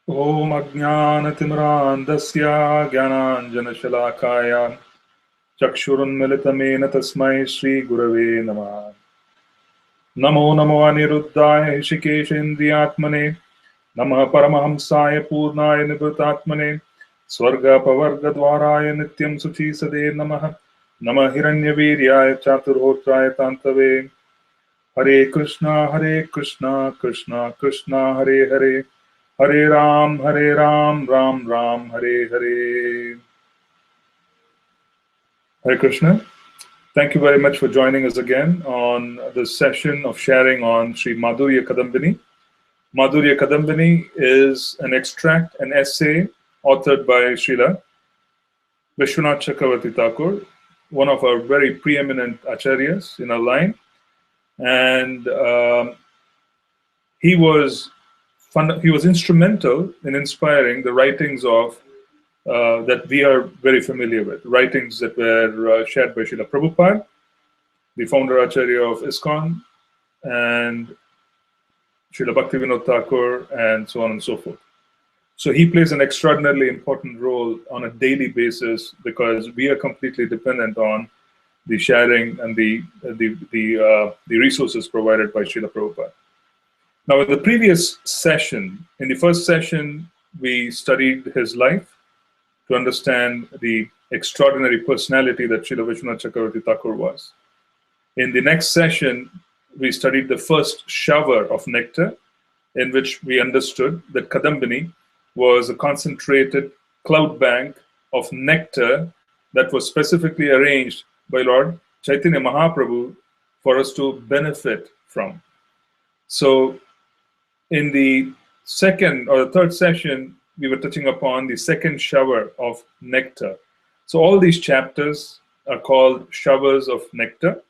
Om Ajnanatimirandasya Gyananjanashalakaya Chakshurunmilitamena Tasmai Shri Gurave Namah. Namo Namo Aniruddhaya Hishikeshendriyatmane Namah Paramahamsaya Purnaya Nibhutatmane Swarga Pavarga Dwaraya Nityam Suchi Sade Namah Namah Hiranyaviryaya Chaturhotraya Tantave. Hare Krishna, Krishna Krishna, Hare Hare, Hare Ram, Ram Ram, Hare Hare. Hare Krishna. Thank you very much for joining us again on this session of sharing on Sri Madhurya Kadambini. Madhurya Kadambini is an extract, an essay authored by Srila Vishwanath Chakravarti Thakur, one of our very preeminent acharyas in our line. And he was instrumental in inspiring the writings of that we are very familiar with, writings that were shared by Srila Prabhupada, the founder Acharya of ISKCON, and Srila Bhaktivinoda Thakur, and so on and so forth. So he plays an extraordinarily important role on a daily basis because we are completely dependent on the sharing and the resources provided by Srila Prabhupada. Now, in the previous session, in the first session, we studied his life to understand the extraordinary personality that Srila Vishwanath Chakravarti Thakur was. In the next session, we studied the first shower of nectar, in which we understood that Kadambini was a concentrated cloud bank of nectar that was specifically arranged by Lord Chaitanya Mahaprabhu for us to benefit from. So in the second or the third session, we were touching upon the second shower of nectar. So all these chapters are called showers of nectar.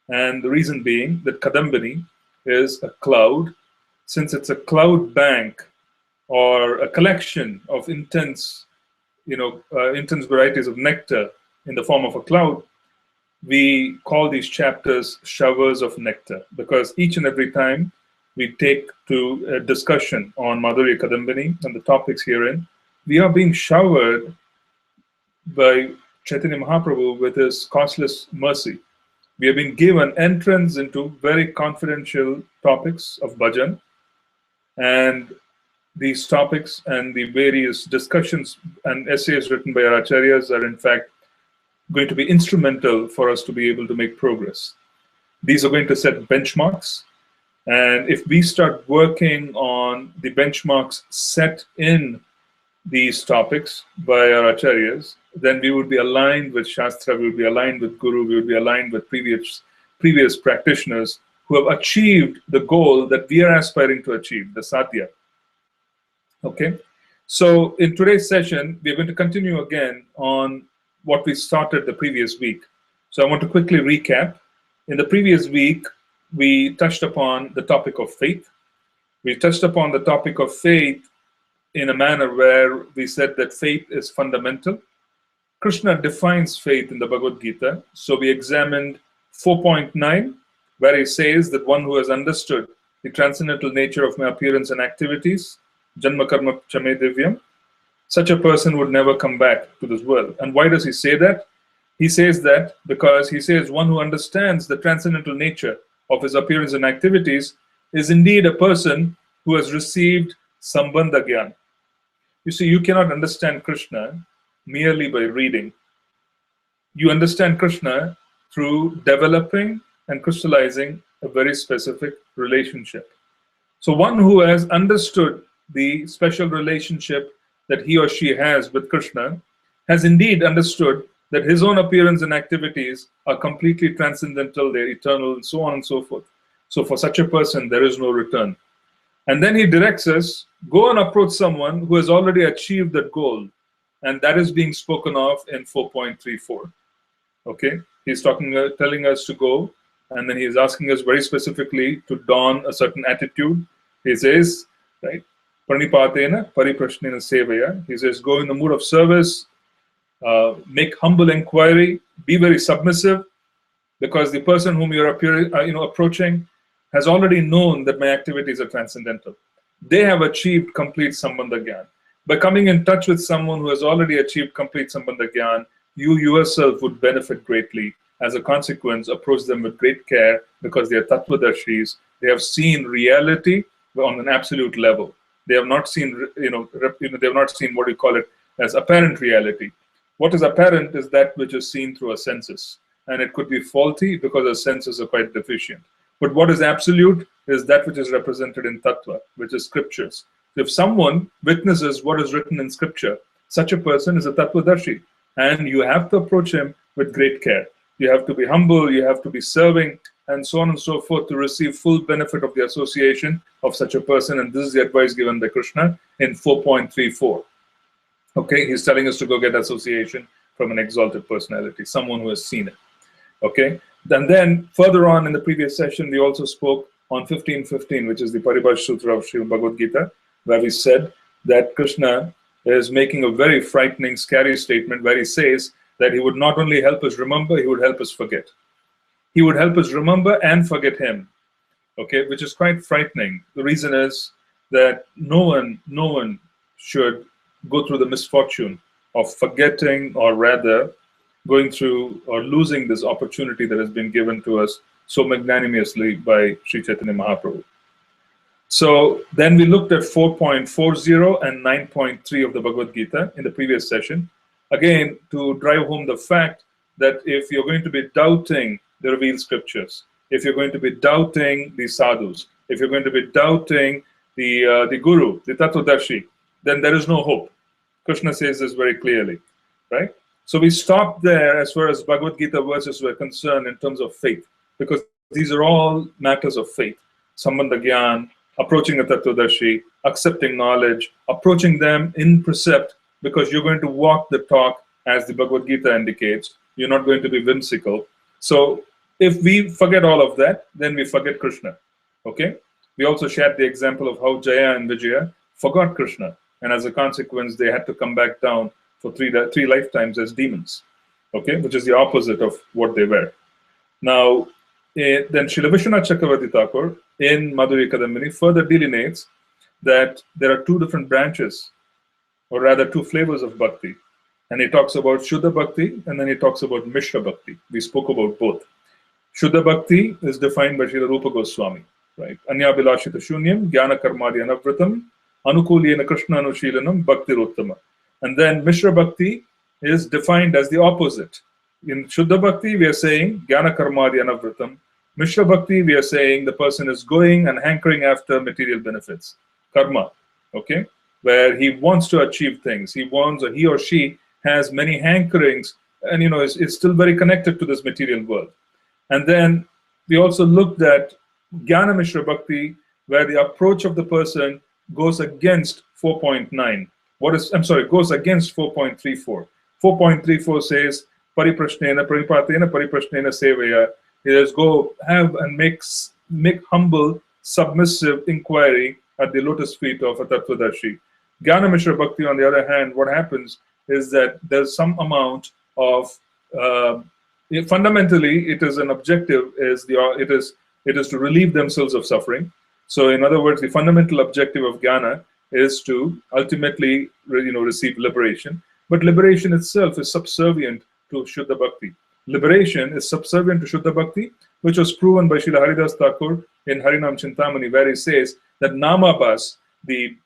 And the reason being that Kadambini is a cloud. Since it's a cloud bank or a collection of intense varieties of nectar in the form of a cloud, we call these chapters showers of nectar, because each and every time we take to a discussion on Madhurya Kadambini and the topics herein, we are being showered by Chaitanya Mahaprabhu with his causeless mercy. We have been given entrance into very confidential topics of bhajan, and these topics and the various discussions and essays written by our acharyas are in fact going to be instrumental for us to be able to make progress. These are going to set benchmarks, and if we start working on the benchmarks set in these topics by our acharyas, then we would be aligned with Shastra, we would be aligned with Guru, we would be aligned with previous practitioners who have achieved the goal that we are aspiring to achieve, the sadhya. Okay, so in today's session, we're going to continue again on what we started the previous week. So I want to quickly recap. In the previous week, we touched upon the topic of faith. We touched upon the topic of faith in a manner where we said that faith is fundamental. Krishna defines faith in the Bhagavad Gita. So we examined 4.9, where he says that one who has understood the transcendental nature of my appearance and activities, Janma Karma Chame Divyam, such a person would never come back to this world. And why does he say that? He says that because he says one who understands the transcendental nature of his appearance and activities is indeed a person who has received Sambandha Gyan. You see, you cannot understand Krishna merely by reading. You understand Krishna through developing and crystallizing a very specific relationship. So one who has understood the special relationship that he or she has with Krishna has indeed understood that his own appearance and activities are completely transcendental, they're eternal, and so on and so forth. So for such a person, there is no return. And then he directs us, go and approach someone who has already achieved that goal. And that is being spoken of in 4.34. Okay, he's telling us to go, and then he's asking us very specifically to don a certain attitude. He says, right, Pranipatena Pariprashnena Sevaya. He says, go in the mood of service, make humble inquiry, be very submissive, because the person whom you're approaching has already known that my activities are transcendental. they have achieved complete Sambandha Gyan. By coming in touch with someone who has already achieved complete Sambandha Gyan, you yourself would benefit greatly. As a consequence, approach them with great care because they are Tattvadarshis. They have seen reality on an absolute level. They have not seen, they have not seen what we call it as apparent reality. What is apparent is that which is seen through our senses, and it could be faulty because our senses are quite deficient. But what is absolute is that which is represented in Tattva, which is scriptures. If someone witnesses what is written in scripture, such a person is a Tattvadarshi, and you have to approach him with great care. You have to be humble, you have to be serving, and so on and so forth to receive full benefit of the association of such a person. And this is the advice given by Krishna in 4.34. Okay, he's telling us to go get association from an exalted personality, someone who has seen it. Okay, and then further on in the previous session, we also spoke on 15.15, which is the Paribhash Sutra of Srimad Bhagavad Gita, where we said that Krishna is making a very frightening, scary statement where he says that he would not only help us remember, he would help us forget. He would help us remember and forget him, okay, which is quite frightening. The reason is that no one should go through the misfortune of forgetting, or rather going through or losing this opportunity that has been given to us so magnanimously by Sri Chaitanya Mahaprabhu. So then we looked at 4.40 and 9.3 of the Bhagavad Gita in the previous session, again to drive home the fact that if you're going to be doubting the revealed scriptures, if you're going to be doubting the sadhus, if you're going to be doubting the guru, the Tattvadarshi, then there is no hope. Krishna says this very clearly, right? So we stopped there as far as Bhagavad Gita verses were concerned in terms of faith, because these are all matters of faith. Sambandha Gyan, approaching a Tattvadarshi, accepting knowledge, approaching them in precept, because you're going to walk the talk as the Bhagavad Gita indicates. You're not going to be whimsical. So if we forget all of that, then we forget Krishna, okay? We also shared the example of how Jaya and Vijaya forgot Krishna, and as a consequence, they had to come back down for three lifetimes as demons, okay, which is the opposite of what they were. Now, then Srila Vishwanath Chakravarti Thakur in Madhurya Kadambini further delineates that there are two different branches, or rather two flavors of bhakti. And he talks about Shuddha Bhakti, and then he talks about Mishra Bhakti. We spoke about both. Shuddha Bhakti is defined by Srila Rupa Goswami, right? Anya Bilashita Shunyam, Jnana Karmadi Anavratam, Anukuliyena Krishna Anushilanam, Bhakti Rottama. And then Mishra Bhakti is defined as the opposite. In Shuddha Bhakti, we are saying Jnana Karmadi Anavratam. Mishra Bhakti, we are saying the person is going and hankering after material benefits, karma, okay, where he wants to achieve things. He wants, or he or she has many hankerings, and is still very connected to this material world. And then we also looked at Jnana Mishra Bhakti, where the approach of the person goes against 4.9. Goes against 4.34. 4.34 says, Pariprashnena, Paripatena, Pariprashnena Sevaya. He says, go have and make humble, submissive inquiry at the lotus feet of a Tattvadarshi. Jnana Mishra Bhakti, on the other hand, what happens is that there's some amount of, fundamentally, it is an objective, it is to relieve themselves of suffering. So in other words, the fundamental objective of Jnana is to ultimately receive liberation. But liberation itself is subservient to Shuddha Bhakti. Liberation is subservient to Shuddha Bhakti, which was proven by Srila Haridas Thakur in Harinam Chintamani, where he says that Namabhas, the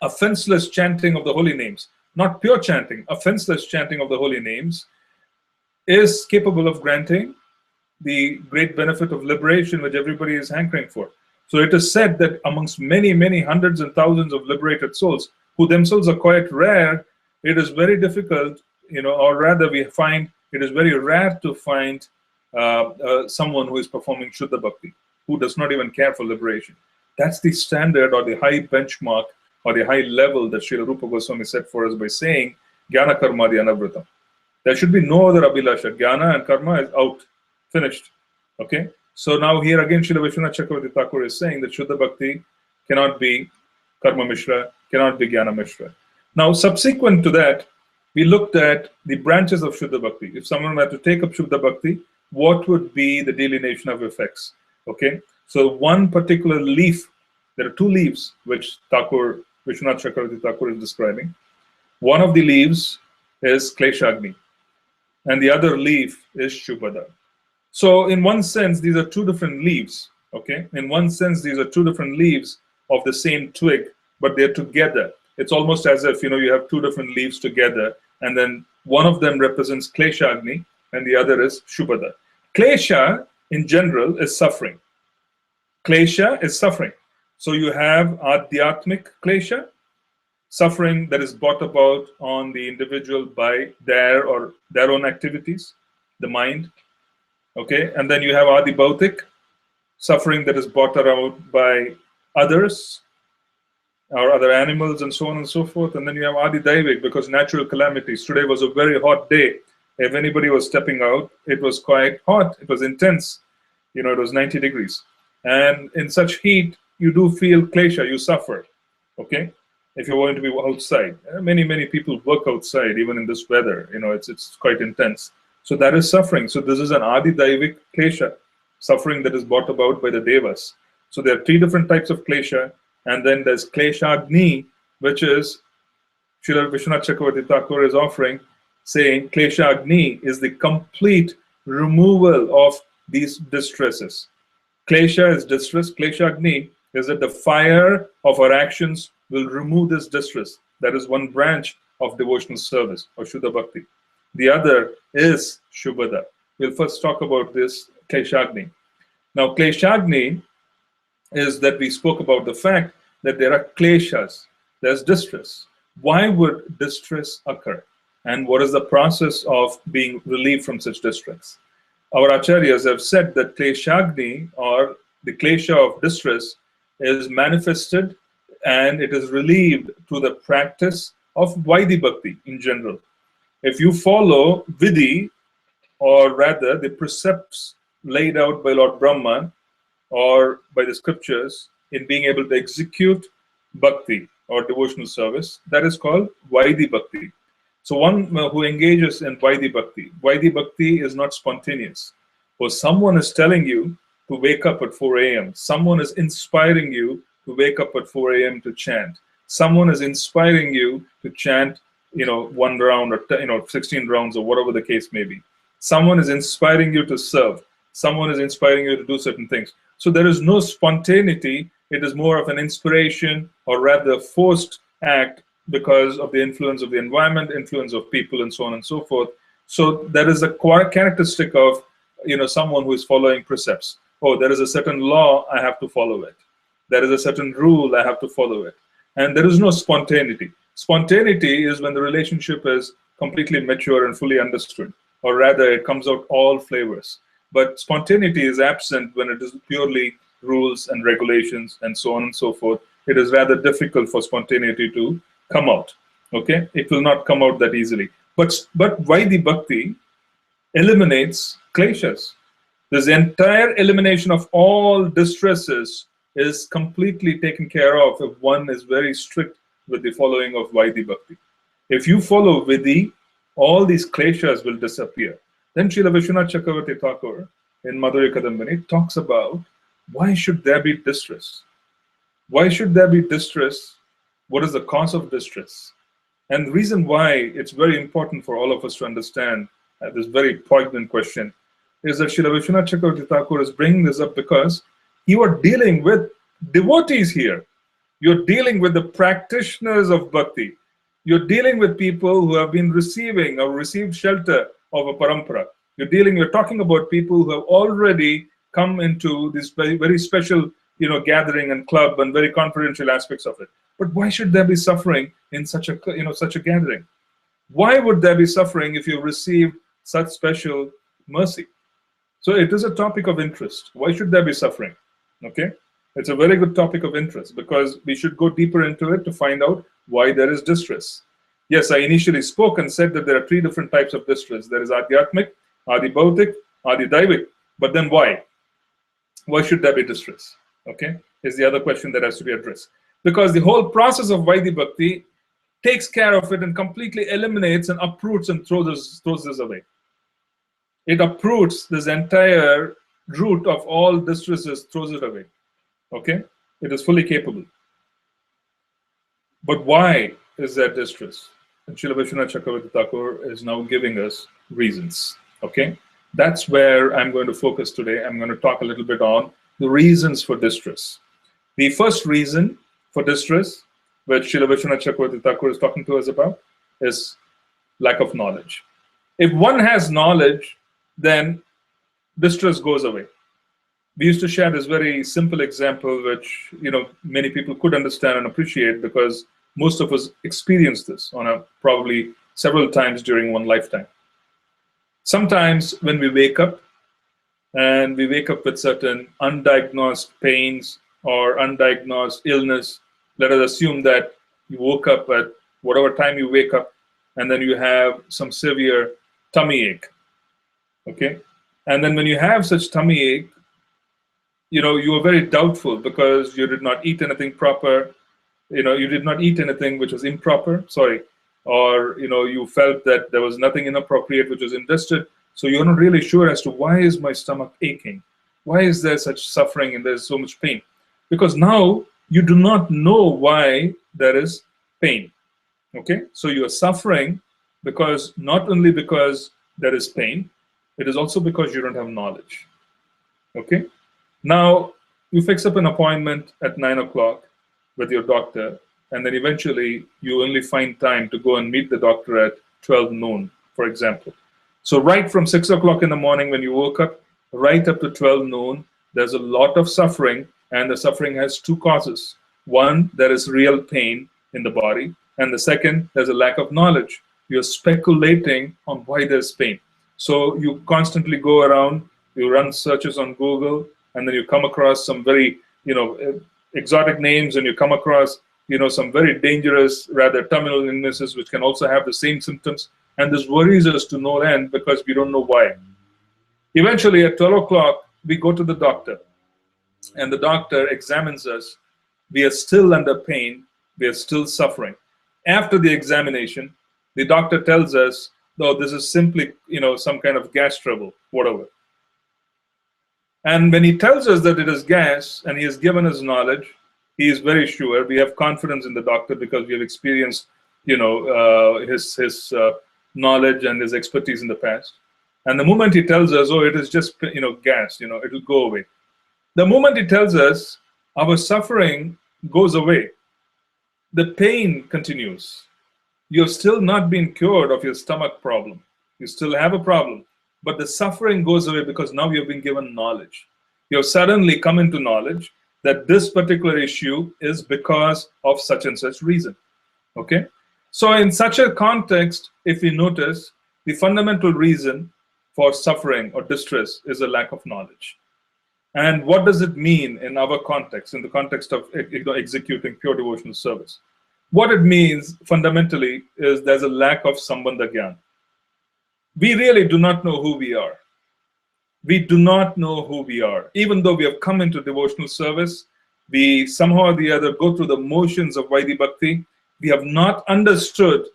offenseless chanting of the holy names, not pure chanting, offenseless chanting of the holy names, is capable of granting the great benefit of liberation which everybody is hankering for. So it is said that amongst many, many hundreds and thousands of liberated souls, who themselves are quite rare, it is very difficult, or rather we find it is very rare to find someone who is performing Shuddha Bhakti, who does not even care for liberation. That's the standard, or the high benchmark, or the high level that Srila Rupa Goswami set for us by saying, Jnana Karmadi Anavratam. There should be no other Abhilasha. Jnana and Karma is out, finished. Okay? So now here again, Srila Vishwanath Chakravarti Thakur is saying that Shuddha Bhakti cannot be Karma Mishra, cannot be Jnana Mishra. Now, subsequent to that, we looked at the branches of Shuddha Bhakti. If someone were to take up Shuddha Bhakti, what would be the delineation of effects? Okay? So one particular leaf There are two leaves which Vishwanath Chakravarti Thakur is describing. One of the leaves is Kleshagni, and the other leaf is Shubhada. So in one sense, these are two different leaves. Okay, in one sense, these are two different leaves of the same twig, but they're together. It's almost as if you have two different leaves together, and then one of them represents Kleshagni, and the other is Shubhada. Klesha, in general, is suffering. Klesha is suffering. So you have Adhyatmic Klesha, suffering that is brought about on the individual by their own activities, the mind. Okay, and then you have Adi Bhautik, suffering that is brought about by others or other animals and so on and so forth. And then you have Adi Daivik, because natural calamities. Today was a very hot day. If anybody was stepping out, it was quite hot. It was intense. It was 90 degrees. And in such heat, you do feel klesha, you suffer. Okay? If you're going to be outside. Many people work outside, even in this weather. It's quite intense. So that is suffering. So this is an Adi Daivik klesha, suffering that is brought about by the devas. So there are three different types of klesha. And then there's Kleshagni, which is Srila Vishwanath Chakravarti Thakur is offering, saying Kleshagni is the complete removal of these distresses. Klesha is distress. Kleshagni is that the fire of our actions will remove this distress. That is one branch of devotional service or Shuddha Bhakti. The other is Shubhada. We'll first talk about this Kleshagni. Now, Kleshagni is that we spoke about the fact that there are kleshas, there's distress. Why would distress occur? And what is the process of being relieved from such distress? Our acharyas have said that kleshagni, or the klesha of distress, is manifested and it is relieved through the practice of Vaidhi Bhakti in general. If you follow Vidhi, or rather the precepts laid out by Lord Brahman, or by the scriptures, in being able to execute bhakti or devotional service, that is called Vaidhi Bhakti. So one who engages in Vaidhi Bhakti is not spontaneous. Or someone is telling you to wake up at 4 a.m. Someone is inspiring you to wake up at 4 a.m. to chant. Someone is inspiring you to chant, 1 round or 16 rounds or whatever the case may be. Someone is inspiring you to serve. Someone is inspiring you to do certain things. So there is no spontaneity. It is more of an inspiration, or rather forced act, because of the influence of the environment, influence of people, and so on and so forth. So there is a characteristic of someone who is following precepts. Oh, there is a certain law, I have to follow it. There is a certain rule, I have to follow it. And there is no spontaneity. Spontaneity is when the relationship is completely mature and fully understood, or rather it comes out all flavors. But spontaneity is absent when it is purely rules and regulations and so on and so forth. It is rather difficult for spontaneity to come out. Okay, it will not come out that easily. But Vaidhi Bhakti eliminates kleshas. This entire elimination of all distresses is completely taken care of if one is very strict with the following of Vaidhi Bhakti. If you follow Vidhi, all these kleshas will disappear. Then Srila Vishwanath Chakravarti Thakur in Madhurya Kadambini talks about why should there be distress? Why should there be distress? What is the cause of distress? And the reason why it's very important for all of us to understand this very poignant question is that Srila Vishwanath Chakravarti Thakur is bringing this up because you are dealing with devotees here. You're dealing with the practitioners of bhakti. You're dealing with people who have been receiving or received shelter of a parampara. You're talking about people who have already come into this very, very special, gathering and club and very confidential aspects of it. But why should there be suffering in such a gathering? Why would there be suffering if you receive such special mercy? So it is a topic of interest. Why should there be suffering? Okay, it's a very good topic of interest because we should go deeper into it to find out why there is distress. Yes, I initially spoke and said that there are 3 different types of distress. There is Adhyatmic, Adi Bhautik, Adi Daivik. But then why? Why should there be distress? Okay, is the other question that has to be addressed. Because the whole process of Vaidhi Bhakti takes care of it and completely eliminates and uproots and throws this away. It uproots this entire root of all distresses, throws it away. Okay, It is fully capable. But why is there distress? And Srila Vishwanath Chakravarti Thakur is now giving us reasons. Okay? That's where I'm going to focus today. I'm going to talk a little bit on the reasons for distress. The first reason for distress, which Srila Vishwanath Chakravarti Thakur is talking to us about, is lack of knowledge. If one has knowledge, then distress goes away. We used to share this very simple example, which many people could understand and appreciate, because most of us experienced this on probably several times during one lifetime. Sometimes when we wake up, and we wake up with certain undiagnosed pains or undiagnosed illness, let us assume that you woke up at whatever time you wake up, and then you have some severe tummy ache. Okay? And then when you have such tummy ache, you are very doubtful because you did not eat anything proper. You did not eat anything which was improper, or you felt that there was nothing inappropriate which was ingested. So you're not really sure as to why is my stomach aching? Why is there such suffering and there's so much pain? Because now you do not know why there is pain. Okay, so you are suffering because not only because there is pain, it is also because you don't have knowledge. Okay. Now, you fix up an appointment at 9 o'clock with your doctor, and then eventually you only find time to go and meet the doctor at 12 noon, for example. So right from 6 o'clock in the morning when you woke up, right up to 12 noon, there's a lot of suffering, and the suffering has two causes. One, there is real pain in the body, and the second, there's a lack of knowledge. You're speculating on why there's pain. So you constantly go around, you run searches on Google, and then you come across some very, exotic names, and you come across, some very dangerous, rather terminal illnesses which can also have the same symptoms. And this worries us to no end because we don't know why. Eventually, at 12 o'clock, we go to the doctor, and the doctor examines us. We are still under pain. We are still suffering. After the examination, the doctor tells us, no, this is simply, some kind of gas trouble, whatever. And when he tells us that it is gas, and he has given us knowledge, he is very sure. We have confidence in the doctor because we have experienced, his knowledge and his expertise in the past. And the moment he tells us, oh, it is just, gas, it will go away. The moment he tells us, our suffering goes away. The pain continues. You have still not been cured of your stomach problem. You still have a problem. But the suffering goes away because now you have been given knowledge. You have suddenly come into knowledge that this particular issue is because of such and such reason. Okay? So in such a context, if we notice, the fundamental reason for suffering or distress is a lack of knowledge. And what does it mean in our context, in the context of executing pure devotional service? What it means fundamentally is there's a lack of sambandha gyan. We really do not know who we are. We do not know who we are. Even though we have come into devotional service, we somehow or the other go through the motions of Vaidhi Bhakti. We have not understood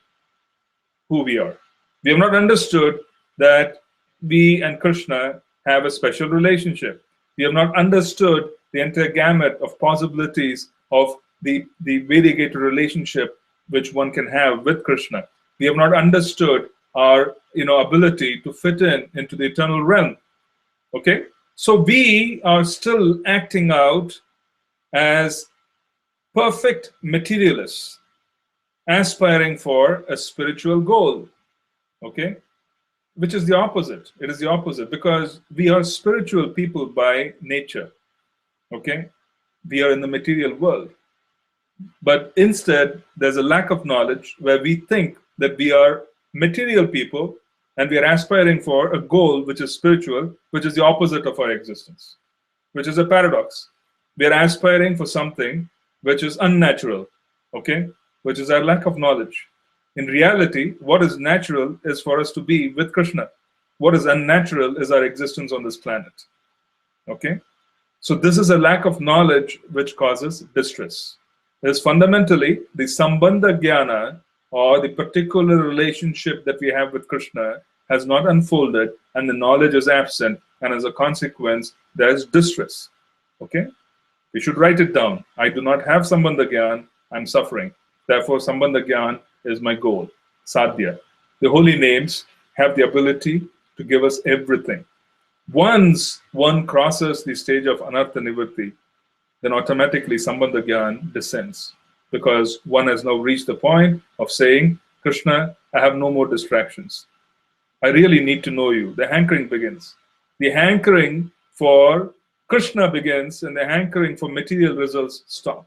who we are. We have not understood that we and Krishna have a special relationship. We have not understood the entire gamut of possibilities of the variegated relationship which one can have with Krishna. We have not understood our ability to fit into the eternal realm. Okay? So we are still acting out as perfect materialists, aspiring for a spiritual goal. Okay? Which is the opposite. It is the opposite because we are spiritual people by nature. Okay? We are in the material world. But instead, there's a lack of knowledge where we think that we are material people and we are aspiring for a goal which is spiritual, which is the opposite of our existence, which is a paradox. We are aspiring for something which is unnatural, okay, which is our lack of knowledge. In reality, what is natural is for us to be with Krishna. What is unnatural is our existence on this planet, okay? So this is a lack of knowledge which causes distress. It is fundamentally the sambandha jnana, or the particular relationship that we have with Krishna, has not unfolded and the knowledge is absent, and as a consequence there is distress. Okay, We should write it down. I do not have Sambandha Gyan, I'm suffering. Therefore, Sambandha Gyan is my goal. Sadhya. The holy names have the ability to give us everything. Once one crosses the stage of Anartha Nivritti, then automatically Sambandha Gyan descends, because one has now reached the point of saying, Krishna, I have no more distractions. I really need to know you. The hankering begins. The hankering for Krishna begins, and the hankering for material results stop.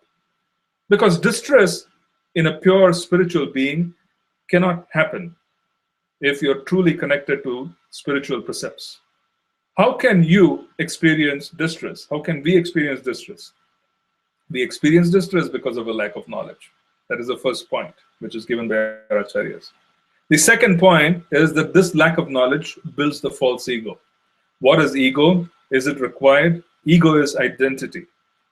Because distress in a pure spiritual being cannot happen if you're truly connected to spiritual precepts. How can you experience distress? How can we experience distress? We experience distress because of a lack of knowledge. That is the first point, which is given by our acharyas. The second point is that this lack of knowledge builds the false ego. What is ego? Is it required? Ego is identity.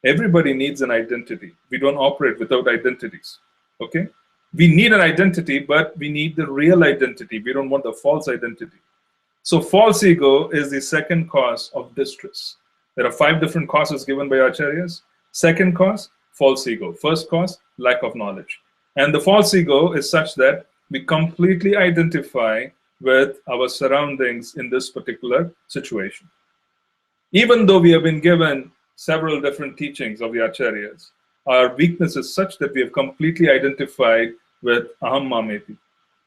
Everybody needs an identity. We don't operate without identities. Okay? We need an identity, but we need the real identity. We don't want the false identity. So false ego is the second cause of distress. There are 5 different causes given by acharyas. Second cause, false ego. First cause, lack of knowledge. And the false ego is such that we completely identify with our surroundings in this particular situation. Even though we have been given several different teachings of the acharyas, our weakness is such that we have completely identified with aham mameti.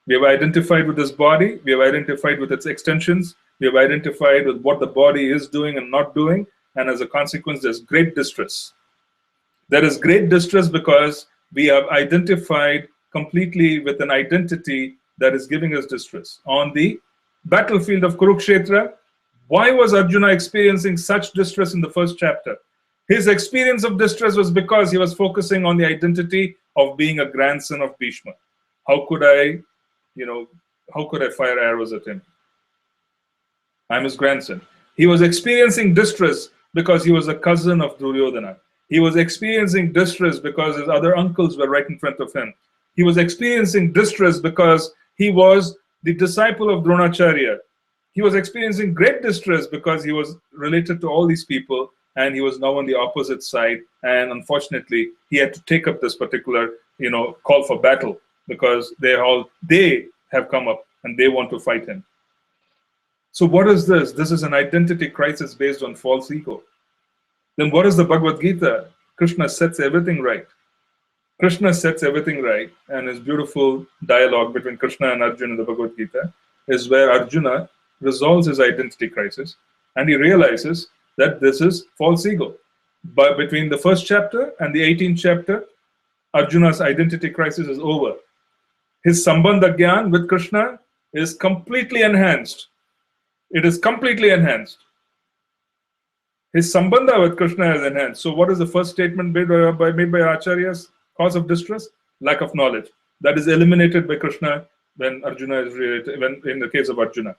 We have identified with this body, we have identified with its extensions, we have identified with what the body is doing and not doing, and as a consequence, there's great distress. There is great distress because we have identified completely with an identity that is giving us distress. On the battlefield of Kurukshetra, why was Arjuna experiencing such distress in the first chapter? His experience of distress was because he was focusing on the identity of being a grandson of Bhishma. How could I fire arrows at him? I'm his grandson. He was experiencing distress because he was a cousin of Duryodhana. He was experiencing distress because his other uncles were right in front of him. He was experiencing distress because he was the disciple of Dronacharya. He was experiencing great distress because he was related to all these people, and he was now on the opposite side. And unfortunately, he had to take up this particular, call for battle, because they have come up and they want to fight him. So what is this? This is an identity crisis based on false ego. Then what is the Bhagavad Gita? Krishna sets everything right. Krishna sets everything right, and his beautiful dialogue between Krishna and Arjuna in the Bhagavad Gita is where Arjuna resolves his identity crisis, and he realizes that this is false ego. But between the first chapter and the 18th chapter, Arjuna's identity crisis is over. His Sambandha Gyan with Krishna is completely enhanced. It is completely enhanced. His Sambandha with Krishna is enhanced. So what is the first statement made by Acharyas? Cause of distress? Lack of knowledge. That is eliminated by Krishna when Arjuna is related, in the case of Arjuna.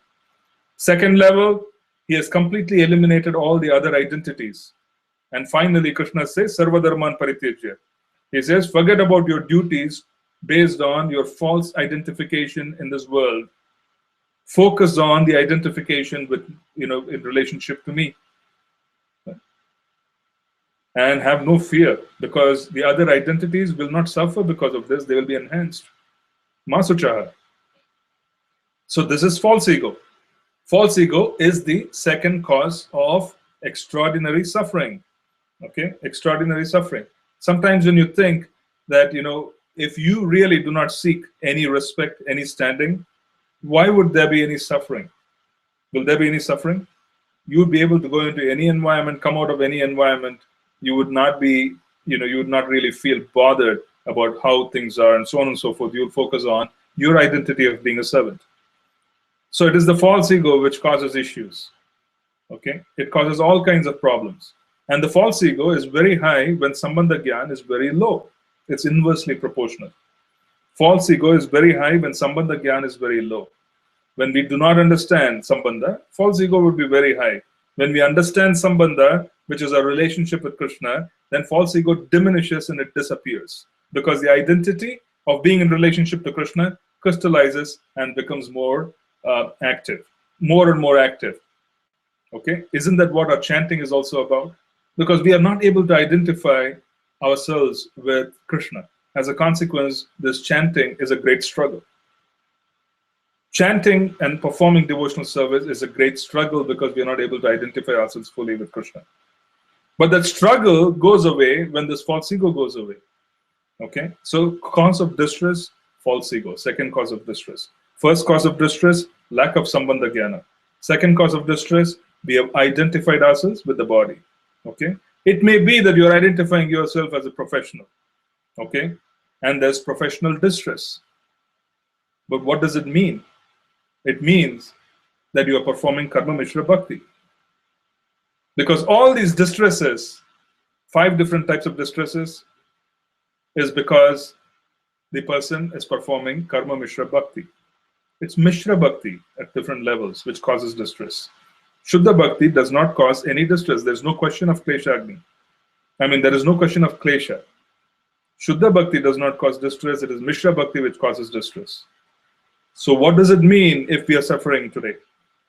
Second level, he has completely eliminated all the other identities. And finally, Krishna says, Sarva Dharman Parityajya. He says, forget about your duties based on your false identification in this world. Focus on the identification with, in relationship to me. And have no fear, because the other identities will not suffer because of this. They will be enhanced. Masuchaha. So this is false ego. False ego is the second cause of extraordinary suffering. Okay, extraordinary suffering. Sometimes when you think that, if you really do not seek any respect, any standing, why would there be any suffering? Will there be any suffering? You would be able to go into any environment, come out of any environment. You would not be, you would not really feel bothered about how things are and so on and so forth. You'll focus on your identity of being a servant. So it is the false ego which causes issues. Okay, it causes all kinds of problems. And the false ego is very high when Sambandha Gyan is very low. It's inversely proportional. False ego is very high when Sambandha Gyan is very low. When we do not understand Sambandha, false ego would be very high. When we understand Sambandha, which is our relationship with Krishna, then false ego diminishes and it disappears. Because the identity of being in relationship to Krishna crystallizes and becomes more active, more and more active. Okay, isn't that what our chanting is also about? because we are not able to identify ourselves with Krishna. As a consequence, this chanting is a great struggle. Chanting and performing devotional service is a great struggle because we are not able to identify ourselves fully with Krishna. But that struggle goes away when this false ego goes away. Okay? So, cause of distress, false ego. Second cause of distress. First cause of distress, lack of sambandha jnana. Second cause of distress, we have identified ourselves with the body. Okay? It may be that you're identifying yourself as a professional. Okay? And there's professional distress. But what does it mean? It means that you are performing karma mishra bhakti. Because all these distresses, 5 different types of distresses, is because the person is performing karma mishra bhakti. It's mishra bhakti at different levels which causes distress. Shuddha bhakti does not cause any distress. There's no question of klesha agni. I mean, there is no question of klesha. Shuddha bhakti does not cause distress. It is mishra bhakti which causes distress. So what does it mean if we are suffering today?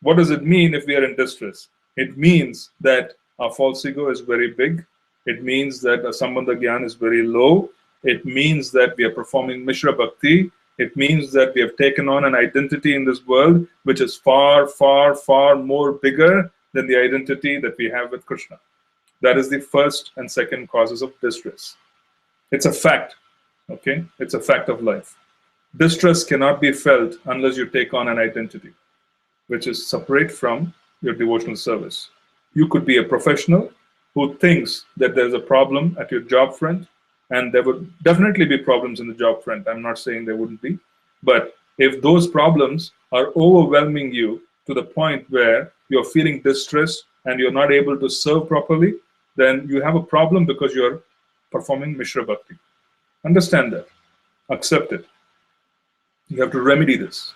What does it mean if we are in distress? It means that our false ego is very big. It means that our sambandha jnana is very low. It means that we are performing mishra bhakti. It means that we have taken on an identity in this world which is far, far, far more bigger than the identity that we have with Krishna. That is the first and second causes of distress. It's a fact. Okay? It's a fact of life. Distress cannot be felt unless you take on an identity which is separate from your devotional service. You could be a professional who thinks that there's a problem at your job front, and there would definitely be problems in the job front. I'm not saying there wouldn't be. But if those problems are overwhelming you to the point where you're feeling distress and you're not able to serve properly, then you have a problem because you're performing mishra bhakti. Understand that. Accept it. You have to remedy this.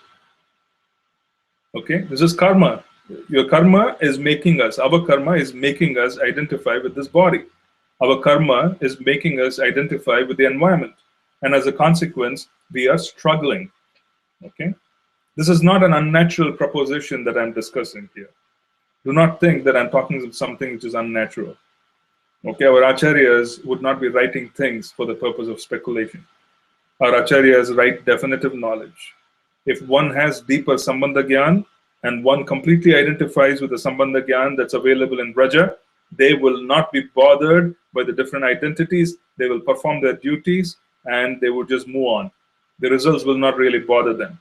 Okay? This is karma. Your karma is making us, our karma is making us identify with this body. Our karma is making us identify with the environment. And as a consequence, we are struggling. Okay? This is not an unnatural proposition that I'm discussing here. Do not think that I'm talking about something which is unnatural. Okay? Our acharyas would not be writing things for the purpose of speculation. Our acharyas write definitive knowledge. If one has deeper sambandha jnana and one completely identifies with the sambandha jnana that's available in Braja, they will not be bothered by the different identities. They will perform their duties and they will just move on. The results will not really bother them.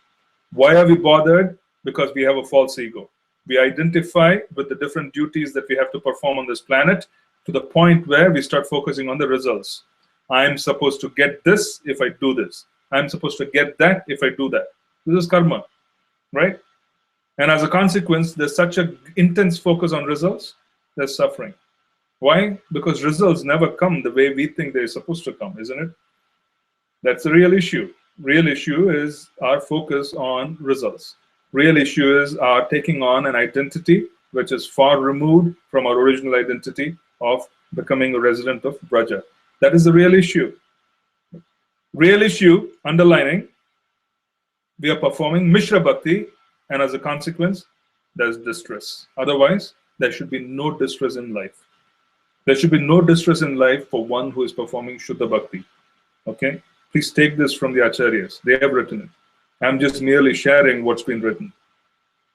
Why are we bothered? Because we have a false ego. We identify with the different duties that we have to perform on this planet to the point where we start focusing on the results. I'm supposed to get this if I do this. I'm supposed to get that if I do that. This is karma, right? And as a consequence, there's such an intense focus on results, there's suffering. Why? Because results never come the way we think they're supposed to come, isn't it? That's the real issue. Real issue is our focus on results. Real issue is our taking on an identity which is far removed from our original identity of becoming a resident of Braja. That is the real issue. Real issue, underlining, we are performing mishra bhakti, and as a consequence, there's distress. Otherwise, there should be no distress in life. There should be no distress in life for one who is performing Shuddha Bhakti. Okay? Please take this from the Acharyas. They have written it. I'm just merely sharing what's been written.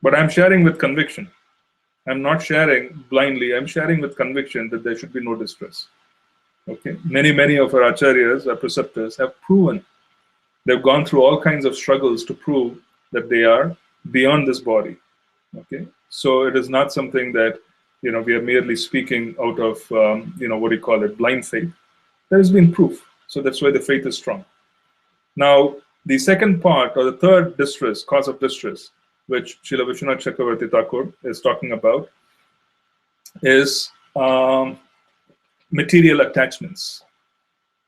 But I'm sharing with conviction. I'm not sharing blindly. I'm sharing with conviction that there should be no distress. Okay? Many of our Acharyas, our preceptors, have proven. They've gone through all kinds of struggles to prove that they are beyond this body. Okay? So it is not something that we are merely speaking out of, blind faith. There has been proof. So that's why the faith is strong. Now, the second part, or the third distress, cause of distress, which Srila Vishwanath Chakravarti Thakur is talking about, is material attachments.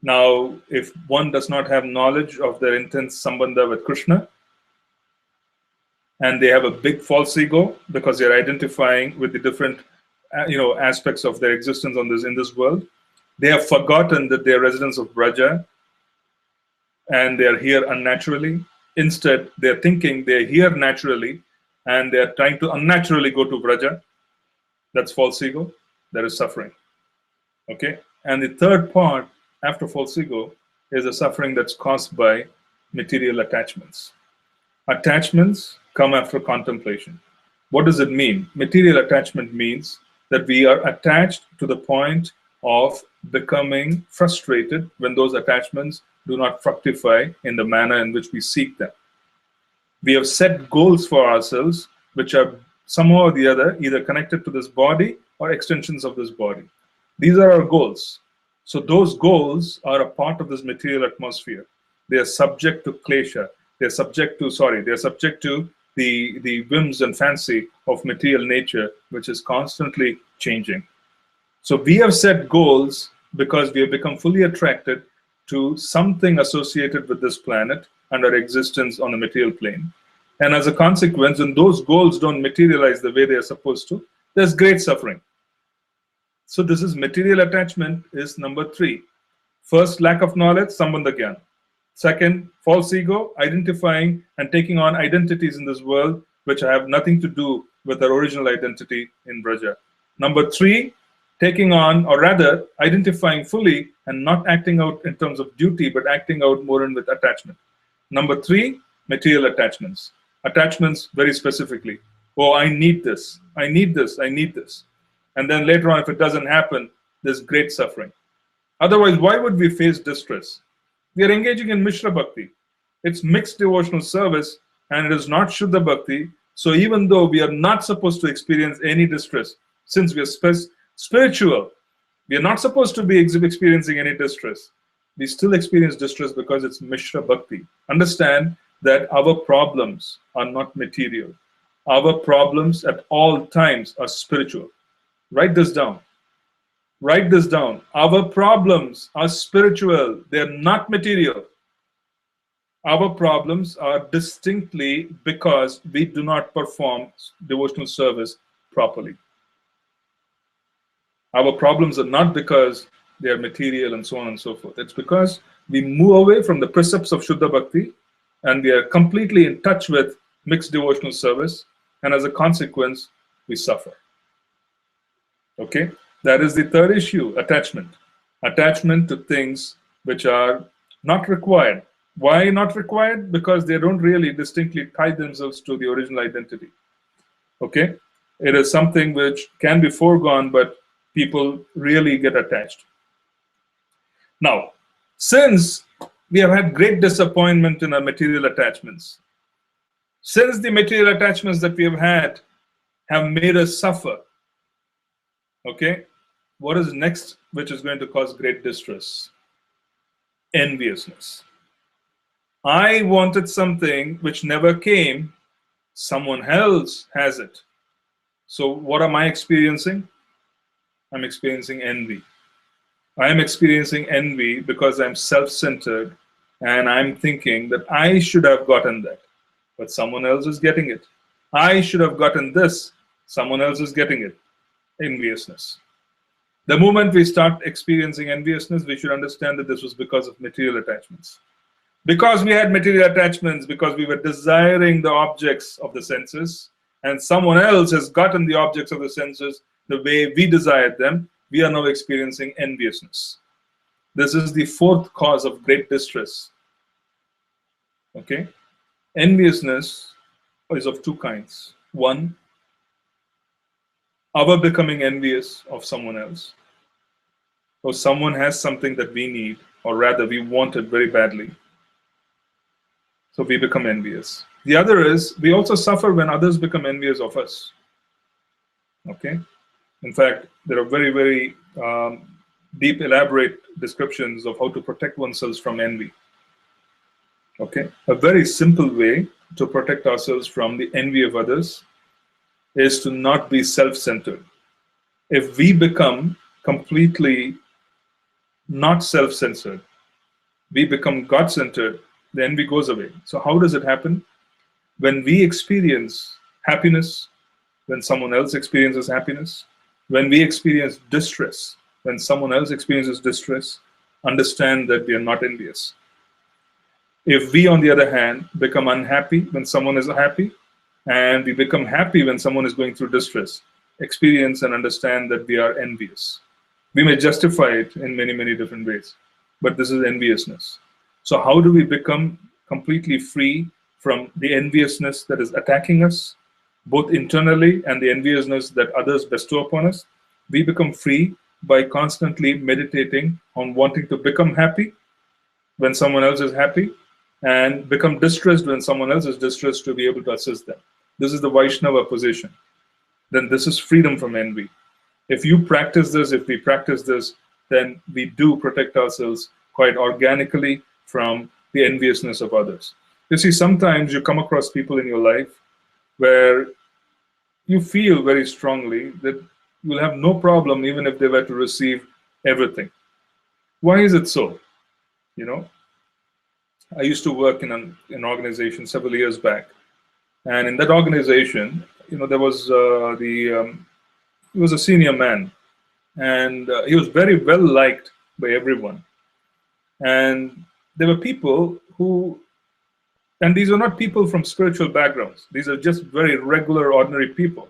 Now, if one does not have knowledge of their intense sambandha with Krishna, and they have a big false ego because they're identifying with the different aspects of their existence in this world, they have forgotten that they are residents of Braja and they are here unnaturally. Instead, they're thinking they're here naturally and they're trying to unnaturally go to Braja. That's false ego. There is suffering. Okay? And the third part, after false ego, is the suffering that's caused by material attachments. Attachments come after contemplation. What does it mean? Material attachment means that we are attached to the point of becoming frustrated when those attachments do not fructify in the manner in which we seek them. We have set goals for ourselves which are somehow or the other either connected to this body or extensions of this body. These are our goals. So those goals are a part of this material atmosphere. They are subject to klesha. They're subject to the whims and fancy of material nature, which is constantly changing. So we have set goals because we have become fully attracted to something associated with this planet and our existence on the material plane. And as a consequence, when those goals don't materialize the way they are supposed to, there's great suffering. So this is material attachment is number 3. First, lack of knowledge, sambandha gyan. Second, false ego, identifying and taking on identities in this world which have nothing to do with our original identity in Braja. Number 3, taking on, or rather, identifying fully and not acting out in terms of duty, but acting out more in with attachment. Number 3, material attachments. Attachments very specifically. Oh, I need this, I need this, I need this. And then later on, if it doesn't happen, there's great suffering. Otherwise, why would we face distress? We are engaging in Mishra Bhakti. It's mixed devotional service, and it is not Shuddha Bhakti. So even though we are not supposed to experience any distress, since we are spiritual, we are not supposed to be experiencing any distress. We still experience distress because it's Mishra Bhakti. Understand that our problems are not material. Our problems at all times are spiritual. Write this down. Write this down. Our problems are spiritual. They are not material. Our problems are distinctly because we do not perform devotional service properly. Our problems are not because they are material and so on and so forth. It's because we move away from the precepts of Shuddha Bhakti and we are completely in touch with mixed devotional service, and as a consequence, we suffer. Okay? That is the third issue, attachment. Attachment to things which are not required. Why not required? Because they don't really distinctly tie themselves to the original identity. Okay? It is something which can be foregone, but people really get attached. Now, since we have had great disappointment in our material attachments, since the material attachments that we have had have made us suffer, okay, what is next which is going to cause great distress? Enviousness. I wanted something which never came, someone else has it. So what am I experiencing? I'm experiencing envy. I am experiencing envy because I'm self-centered and I'm thinking that I should have gotten that, but someone else is getting it. I should have gotten this, someone else is getting it. Enviousness. The moment we start experiencing enviousness, we should understand that this was because of material attachments. Because we had material attachments, because we were desiring the objects of the senses, and someone else has gotten the objects of the senses the way we desired them, we are now experiencing enviousness. This is the fourth cause of great distress. Okay? Enviousness is of two kinds. One, our becoming envious of someone else. Or someone has something that we need, or rather we want it very badly. So we become envious. The other is, we also suffer when others become envious of us. Okay? In fact, there are very, very deep, elaborate descriptions of how to protect oneself from envy. Okay? A very simple way to protect ourselves from the envy of others is to not be self-centered. If we become completely not self-centered, we become God-centered, the envy goes away. So how does it happen? When we experience happiness, when someone else experiences happiness, when we experience distress, when someone else experiences distress, understand that we are not envious. If we, on the other hand, become unhappy when someone is happy, and we become happy when someone is going through distress, experience and understand that we are envious. We may justify it in many, many different ways, but this is enviousness. So how do we become completely free from the enviousness that is attacking us, both internally and the enviousness that others bestow upon us? We become free by constantly meditating on wanting to become happy when someone else is happy, and become distressed when someone else is distressed, to be able to assist them. This is the Vaishnava position. Then this is freedom from envy. If you practice this, if we practice this, then we do protect ourselves quite organically from the enviousness of others. You see, sometimes you come across people in your life where you feel very strongly that you'll have no problem even if they were to receive everything. Why is it so? You know, I used to work in an organization several years back, and in that organization, you know, there was he was a senior man, and he was very well liked by everyone. And there were people who, and these are not people from spiritual backgrounds. These are just very regular, ordinary people,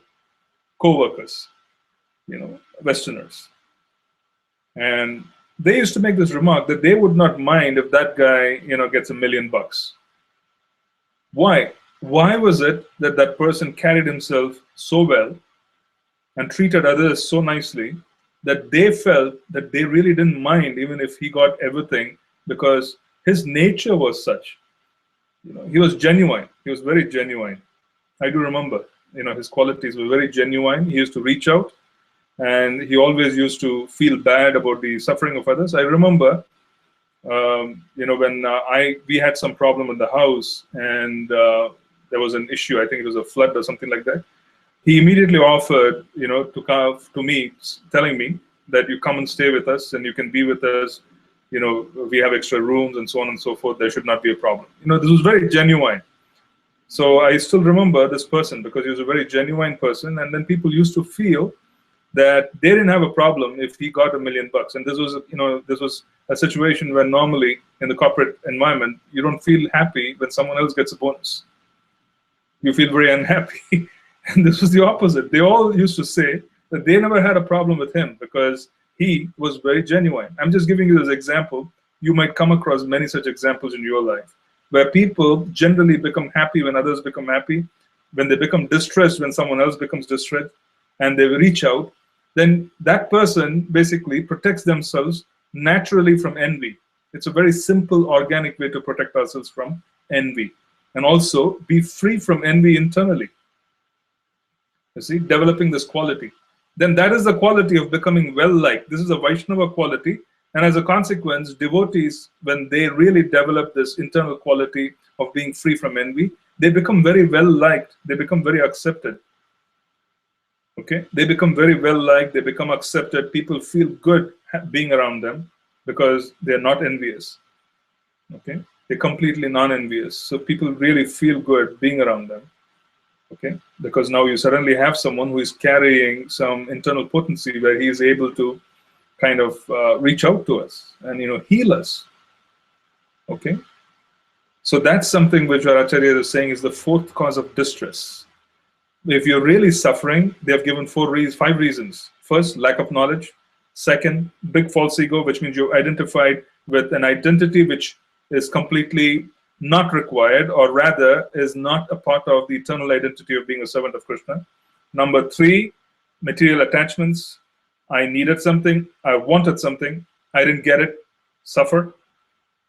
co-workers, you know, Westerners. And they used to make this remark that they would not mind if that guy, you know, gets $1 million. Why? Why was it that that person carried himself so well and treated others so nicely that they felt that they really didn't mind even if he got everything, because his nature was such. You know, he was genuine. He was very genuine. I do remember, you know, his qualities were very genuine. He used to reach out, and he always used to feel bad about the suffering of others. I remember, you know, when we had some problem in the house, and there was an issue. I think it was a flood or something like that. He immediately offered, you know, to come to me, telling me that you come and stay with us, and you can be with us. You know, we have extra rooms and so on and so forth. There should not be a problem. You know, this was very genuine. So I still remember this person because he was a very genuine person. And then people used to feel that they didn't have a problem if he got $1 million. And this was, you know, this was a situation where normally in the corporate environment, you don't feel happy when someone else gets a bonus. You feel very unhappy. And this was the opposite. They all used to say that they never had a problem with him because he was very genuine. I'm just giving you this example. You might come across many such examples in your life where people generally become happy when others become happy, when they become distressed when someone else becomes distressed, and they reach out, then that person basically protects themselves naturally from envy. It's a very simple, organic way to protect ourselves from envy, and also be free from envy internally. You see, developing this quality. Then that is the quality of becoming well-liked. This is a Vaishnava quality. And as a consequence, devotees, when they really develop this internal quality of being free from envy, they become very well-liked. They become very accepted. Okay? They become very well-liked. They become accepted. People feel good being around them because they're not envious. Okay? They're completely non-envious. So people really feel good being around them. Okay, because now you suddenly have someone who is carrying some internal potency where he is able to kind of reach out to us and, you know, heal us. Okay, so that's something which our Acharya is saying is the fourth cause of distress. If you're really suffering, they have given 5 reasons. First, lack of knowledge. Second, big false ego, which means you're identified with an identity which is completely not required, or rather is not a part of the eternal identity of being a servant of Krishna. Number 3, material attachments. I needed something, I wanted something, I didn't get it, suffer.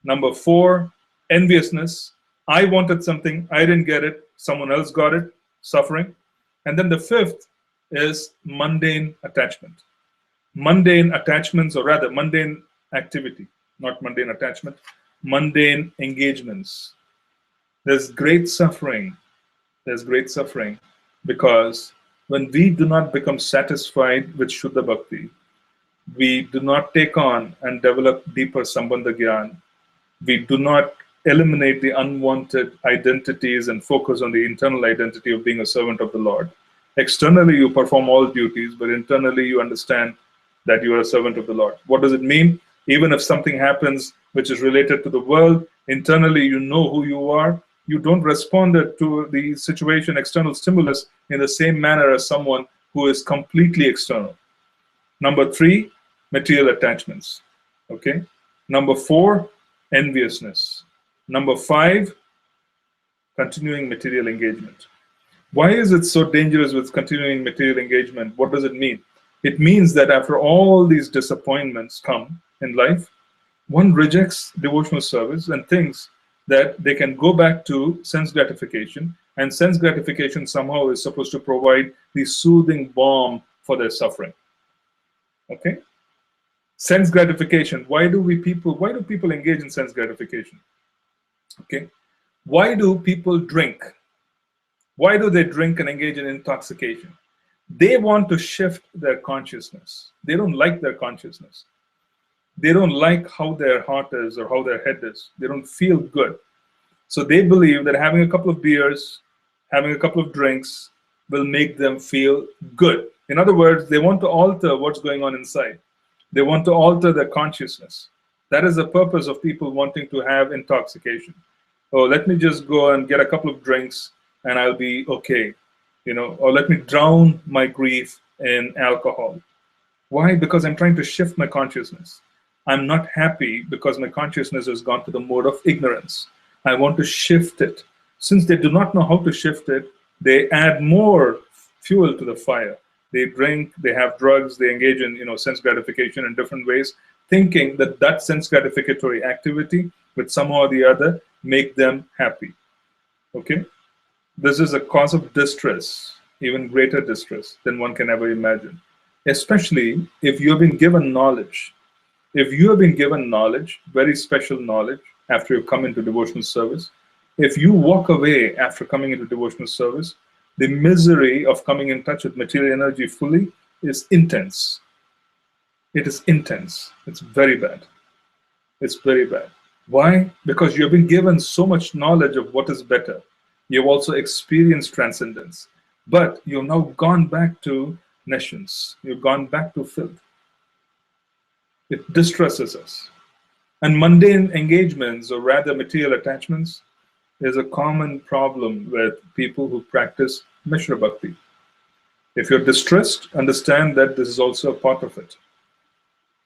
Number 4, enviousness. I wanted something, I didn't get it, someone else got it, suffering. And then the 5th is mundane attachment. Mundane attachments, or rather mundane activity, not mundane attachment, mundane engagements. There's great suffering. There's great suffering because when we do not become satisfied with Shuddha Bhakti, we do not take on and develop deeper Sambandha Gyan. We do not eliminate the unwanted identities and focus on the internal identity of being a servant of the Lord. Externally, you perform all duties, but internally, you understand that you are a servant of the Lord. What does it mean? Even if something happens which is related to the world, internally you know who you are. You don't respond to the situation, external stimulus, in the same manner as someone who is completely external. Number 3, material attachments. Okay. Number 4, enviousness. Number 5, continuing material engagement. Why is it so dangerous with continuing material engagement? What does it mean? It means that after all these disappointments come in life, one rejects devotional service and thinks that they can go back to sense gratification, and sense gratification somehow is supposed to provide the soothing balm for their suffering. Okay? Sense gratification. Why do people engage in sense gratification? Okay? Why do people drink? Why do they drink and engage in intoxication? They want to shift their consciousness. They don't like their consciousness. They don't like how their heart is or how their head is. They don't feel good. So they believe that having a couple of beers, having a couple of drinks will make them feel good. In other words, they want to alter what's going on inside. They want to alter their consciousness. That is the purpose of people wanting to have intoxication. Oh, let me just go and get a couple of drinks and I'll be okay. Or let me drown my grief in alcohol. Why? Because I'm trying to shift my consciousness. I'm not happy because my consciousness has gone to the mode of ignorance. I want to shift it. Since they do not know how to shift it, they add more fuel to the fire. They drink, they have drugs, they engage in sense gratification in different ways, thinking that that sense gratificatory activity would somehow or the other make them happy. Okay? This is a cause of distress, even greater distress than one can ever imagine, especially if you have been given knowledge. If you have been given knowledge, very special knowledge, after you come into devotional service, if you walk away after coming into devotional service, the misery of coming in touch with material energy fully is intense. It is intense. It's very bad. It's very bad. Why? Because you have been given so much knowledge of what is better. You have also experienced transcendence. But you've now gone back to nescience. You've gone back to filth. It distresses us. And mundane engagements, or rather material attachments, is a common problem with people who practice Mishra Bhakti. If you're distressed, understand that this is also a part of it.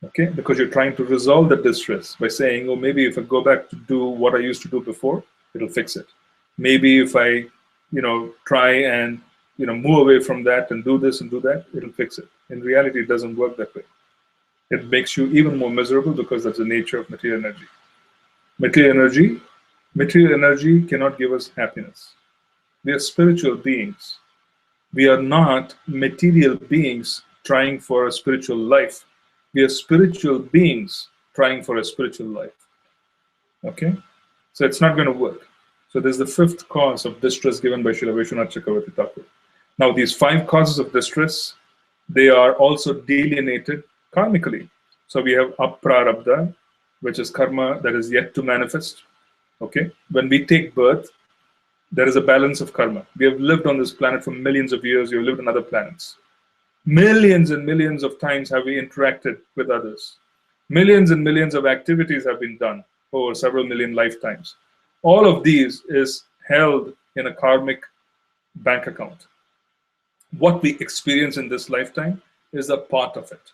Okay? Because you're trying to resolve the distress by saying, oh, maybe if I go back to do what I used to do before, it'll fix it. Maybe if I, try and, move away from that and do this and do that, it'll fix it. In reality, it doesn't work that way. It makes you even more miserable because that's the nature of material energy. Material energy cannot give us happiness. We are spiritual beings. We are not material beings trying for a spiritual life. We are spiritual beings trying for a spiritual life. Okay? So it's not going to work. So there's the 5th cause of distress given by Srila Vishwanath Chakravarti Thakur. Now these 5 causes of distress, they are also delineated karmically. So we have aprarabdha, which is karma that is yet to manifest. Okay? When we take birth, there is a balance of karma. We have lived on this planet for millions of years. You have lived on other planets. Millions and millions of times have we interacted with others. Millions and millions of activities have been done over several million lifetimes. All of these is held in a karmic bank account. What we experience in this lifetime is a part of it.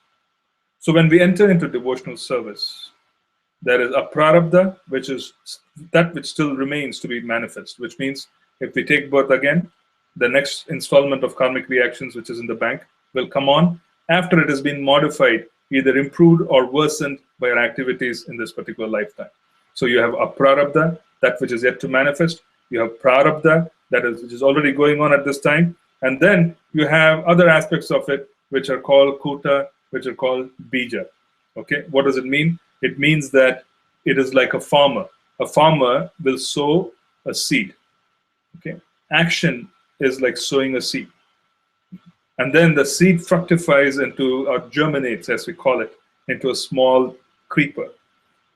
So when we enter into devotional service, there is a prarabdha, which is that which still remains to be manifest, which means if we take birth again, the next installment of karmic reactions, which is in the bank, will come on after it has been modified, either improved or worsened by our activities in this particular lifetime. So you have aprarabdha, that which is yet to manifest. You have prarabdha, which is already going on at this time. And then you have other aspects of it, which are called kuta, which are called bija. Okay, what does it mean? It means that it is like a farmer. A farmer will sow a seed. Okay, action is like sowing a seed. And then the seed fructifies into, or germinates, as we call it, into a small creeper.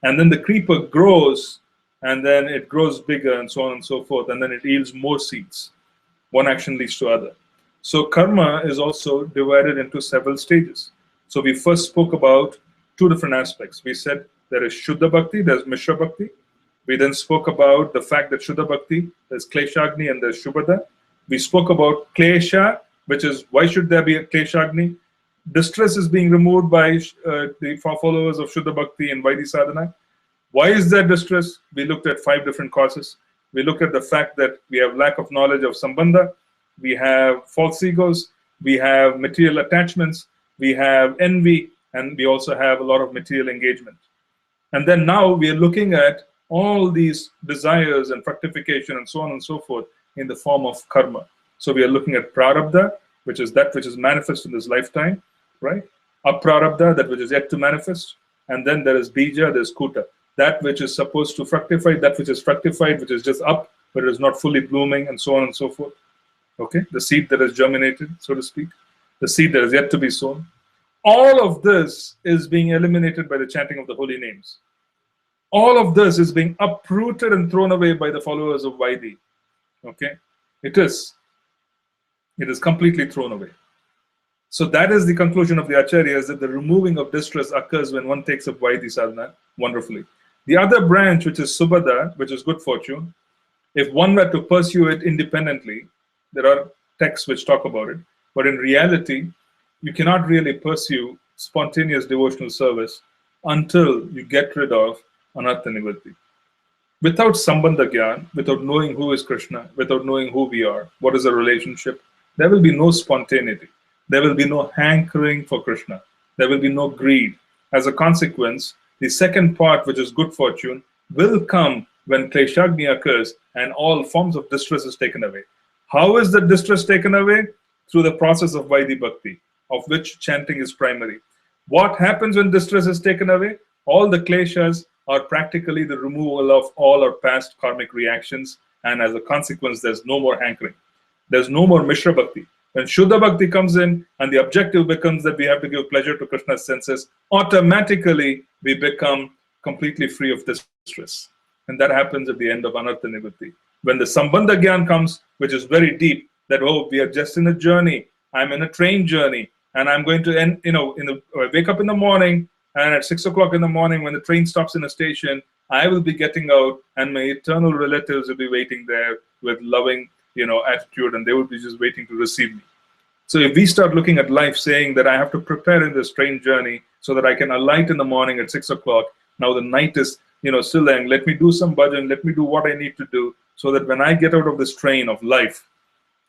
And then the creeper grows, and then it grows bigger, and so on and so forth, and then it yields more seeds. One action leads to other. So karma is also divided into several stages. So we first spoke about 2 different aspects. We said there is Shuddha Bhakti, there's Mishra Bhakti. We then spoke about the fact that Shuddha Bhakti, there's Kleshagni and there's Shubhada. We spoke about Klesha, which is why should there be a Kleshagni? distress is being removed by the followers of Shuddha Bhakti and Vaidhi Sadhana. Why is there distress? We looked at 5 different causes. We looked at the fact that we have lack of knowledge of Sambandha, we have false egos, we have material attachments, we have envy, and we also have a lot of material engagement. And then now we are looking at all these desires and fructification and so on and so forth in the form of karma. So we are looking at prarabdha, which is that which is manifest in this lifetime, right? Aprarabdha, that which is yet to manifest. And then there is bija, there's kuta, that which is supposed to fructify, that which is fructified, which is just up, but it is not fully blooming, and so on and so forth. Okay, the seed that has germinated, so to speak, the seed that is yet to be sown. All of this is being eliminated by the chanting of the holy names. All of this is being uprooted and thrown away by the followers of Vaidhi. Okay, it is completely thrown away. So that is the conclusion of the Acharyas, that the removing of distress occurs when one takes up Vaidhi sadhana wonderfully. The other branch, which is Subhada, which is good fortune, if one were to pursue it independently, there are texts which talk about it, but in reality, you cannot really pursue spontaneous devotional service until you get rid of anartha nivritti. Without sambandha gyan, without knowing who is Krishna, without knowing who we are, what is the relationship, there will be no spontaneity. There will be no hankering for Krishna. There will be no greed. As a consequence, the second part, which is good fortune, will come when kleshagni occurs and all forms of distress is taken away. How is the distress taken away? Through the process of Vaidhi Bhakti, of which chanting is primary. What happens when distress is taken away? All the kleshas are practically the removal of all our past karmic reactions, and as a consequence, there's no more hankering. There's no more Mishra Bhakti. When Shuddha Bhakti comes in and the objective becomes that we have to give pleasure to Krishna's senses, automatically we become completely free of distress. And that happens at the end of Anartha Nivritti. When the Sambandha Gyan comes, which is very deep, that, oh, we are just in a journey, I'm in a train journey, and I'm going to end, wake up in the morning, and at 6 o'clock in the morning, when the train stops in a station, I will be getting out, and my eternal relatives will be waiting there with loving, attitude, and they will be just waiting to receive me. So if we start looking at life saying that I have to prepare in this train journey so that I can alight in the morning at 6 o'clock, now the night is, still young, let me do some bhajan, let me do what I need to do, so that when I get out of this train of life,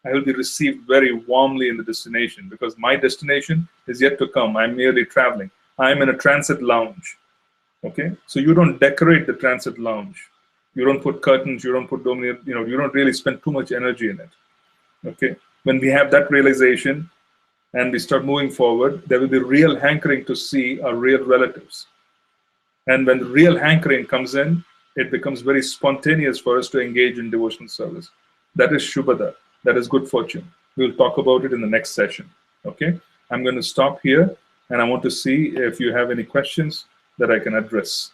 I will be received very warmly in the destination, because my destination is yet to come. I'm merely traveling. I'm in a transit lounge. Okay, so you don't decorate the transit lounge. You don't put curtains. You don't put dominion. You don't really spend too much energy in it. Okay, when we have that realization and we start moving forward, there will be real hankering to see our real relatives. And when the real hankering comes in, it becomes very spontaneous for us to engage in devotional service. That is Shubhada. That is good fortune. We'll talk about it in the next session. Okay, I'm going to stop here, and I want to see if you have any questions that I can address.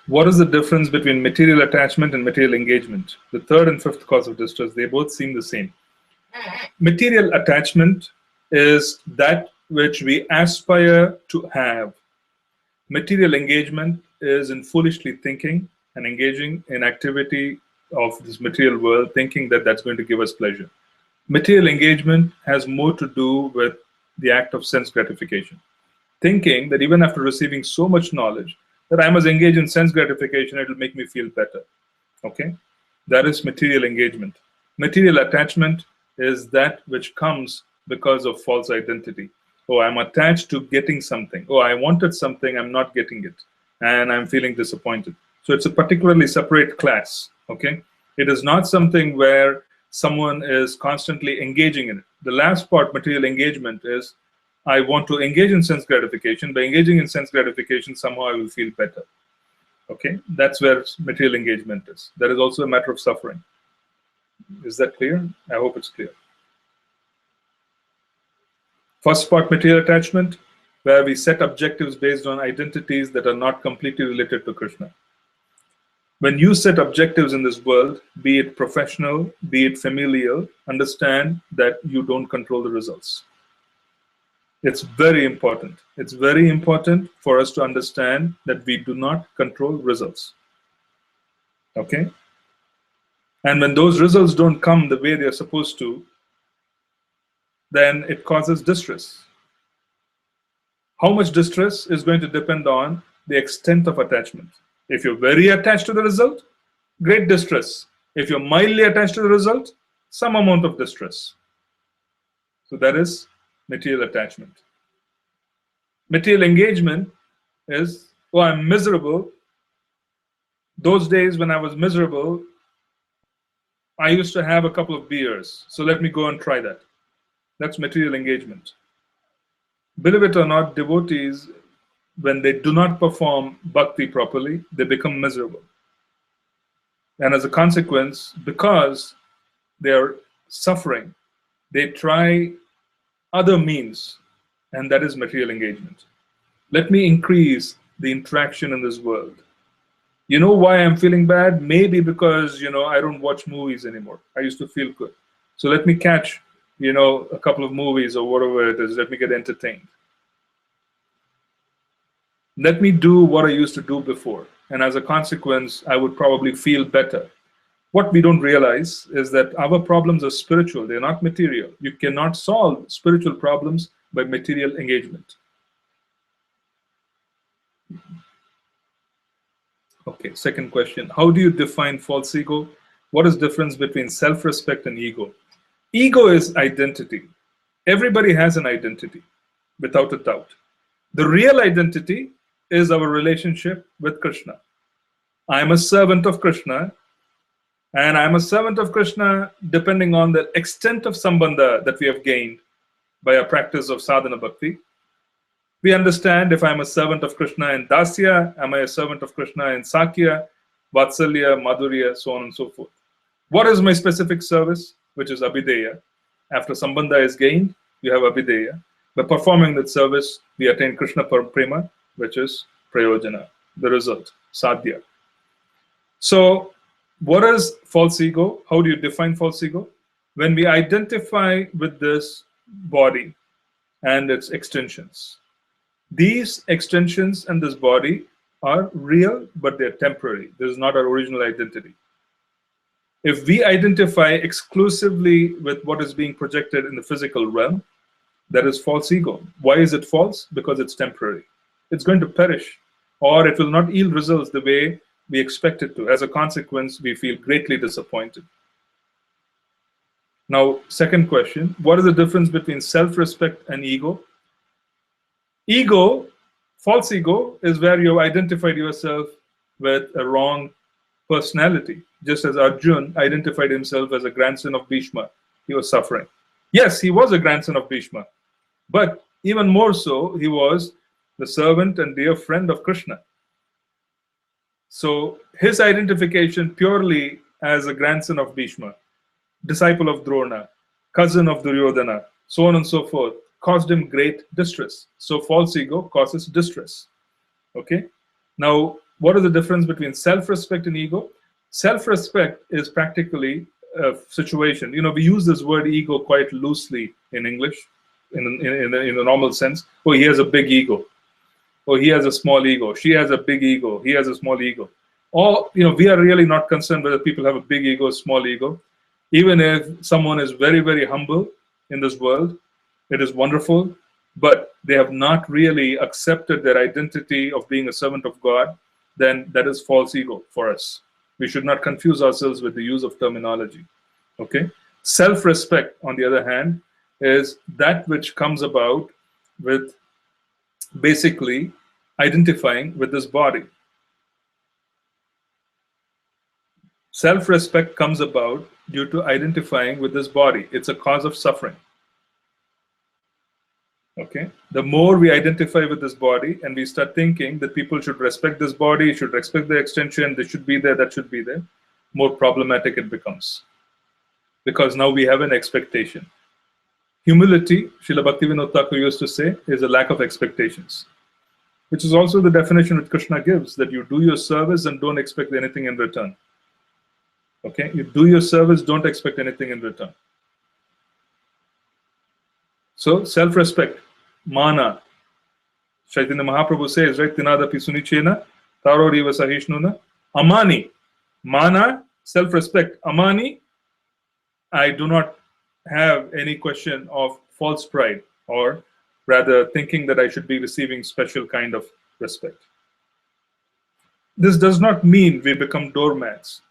What is the difference between material attachment and material engagement? The third and fifth cause of distress, they both seem the same. Material attachment is that which we aspire to have. Material engagement is in foolishly thinking and engaging in activity of this material world, thinking that that's going to give us pleasure. Material engagement has more to do with the act of sense gratification. Thinking that even after receiving so much knowledge, that I must engage in sense gratification, it will make me feel better. Okay? That is material engagement. Material attachment is that which comes because of false identity. Oh, I'm attached to getting something. Oh, I wanted something, I'm not getting it, and I'm feeling disappointed. So it's a particularly separate class. Okay? It is not something where someone is constantly engaging in it. The last part, material engagement, is I want to engage in sense gratification. By engaging in sense gratification, somehow I will feel better. Okay, that's where material engagement is. That is also a matter of suffering. Is that clear? I hope it's clear. First part, material attachment, where we set objectives based on identities that are not completely related to Krishna. When you set objectives in this world, be it professional, be it familial, understand that you don't control the results. It's very important. It's very important for us to understand that we do not control results. Okay? And when those results don't come the way they're supposed to, then it causes distress. How much distress is going to depend on the extent of attachment. If you're very attached to the result, great distress. If you're mildly attached to the result, some amount of distress. So that is material attachment. Material engagement is, oh, I'm miserable. Those days when I was miserable, I used to have a couple of beers. So let me go and try that. That's material engagement. Believe it or not, devotees, when they do not perform bhakti properly, they become miserable. And as a consequence, because they are suffering, they try other means, and that is material engagement. Let me increase the interaction in this world. You know why I'm feeling bad? Maybe because, I don't watch movies anymore. I used to feel good. So let me catch, a couple of movies or whatever it is. Let me get entertained. Let me do what I used to do before. And as a consequence, I would probably feel better. What we don't realize is that our problems are spiritual. They're not material. You cannot solve spiritual problems by material engagement. Okay, second question. How do you define false ego? What is the difference between self-respect and ego? Ego is identity. Everybody has an identity, without a doubt. The real identity is our relationship with Krishna. I am a servant of Krishna, and I am a servant of Krishna depending on the extent of sambandha that we have gained by our practice of sadhana bhakti. We understand if I'm a servant of Krishna in Dasya, am I a servant of Krishna in Sakya, Vatsalya, Madhurya, so on and so forth. What is my specific service? Which is Abhideya. After Sambandha is gained, you have Abhideya. By performing that service, we attain Krishna Prema, which is Prayojana, the result, Sadhya. So, what is false ego? How do you define false ego? When we identify with this body and its extensions. These extensions and this body are real, but they're temporary. This is not our original identity. If we identify exclusively with what is being projected in the physical realm, that is false ego. Why is it false? Because it's temporary. It's going to perish, or it will not yield results the way we expect it to. As a consequence, we feel greatly disappointed. Now, second question, what is the difference between self-respect and ego? Ego, false ego, is where you have identified yourself with a wrong personality. Just as Arjun identified himself as a grandson of Bhishma, he was suffering. Yes, he was a grandson of Bhishma, but even more so, he was the servant and dear friend of Krishna. So his identification purely as a grandson of Bhishma, disciple of Drona, cousin of Duryodhana, so on and so forth, caused him great distress. So false ego causes distress. Okay? Now, what is the difference between self-respect and ego? Self-respect is practically a situation. We use this word ego quite loosely in English, in the normal sense. Oh, he has a big ego. Oh, he has a small ego. She has a big ego. He has a small ego. Or, we are really not concerned whether people have a big ego or small ego. Even if someone is very, very humble in this world, it is wonderful, but they have not really accepted their identity of being a servant of God, then that is false ego for us. We should not confuse ourselves with the use of terminology. Okay? Self-respect, on the other hand, is that which comes about with basically identifying with this body. Self-respect comes about due to identifying with this body. It's a cause of suffering. Okay, the more we identify with this body and we start thinking that people should respect this body, should respect the extension, this should be there, that should be there, more problematic it becomes. Because now we have an expectation. Humility, Srila Bhaktivinoda Thakur used to say, is a lack of expectations, which is also the definition which Krishna gives, that you do your service and don't expect anything in return. Okay, you do your service, don't expect anything in return. So, self-respect, mana. Chaitanya Mahaprabhu says, right, Tinadapi sunichena, taroriva sahishnuna, amani. Mana, self-respect. Amani, I do not have any question of false pride, or rather thinking that I should be receiving special kind of respect. This does not mean we become doormats.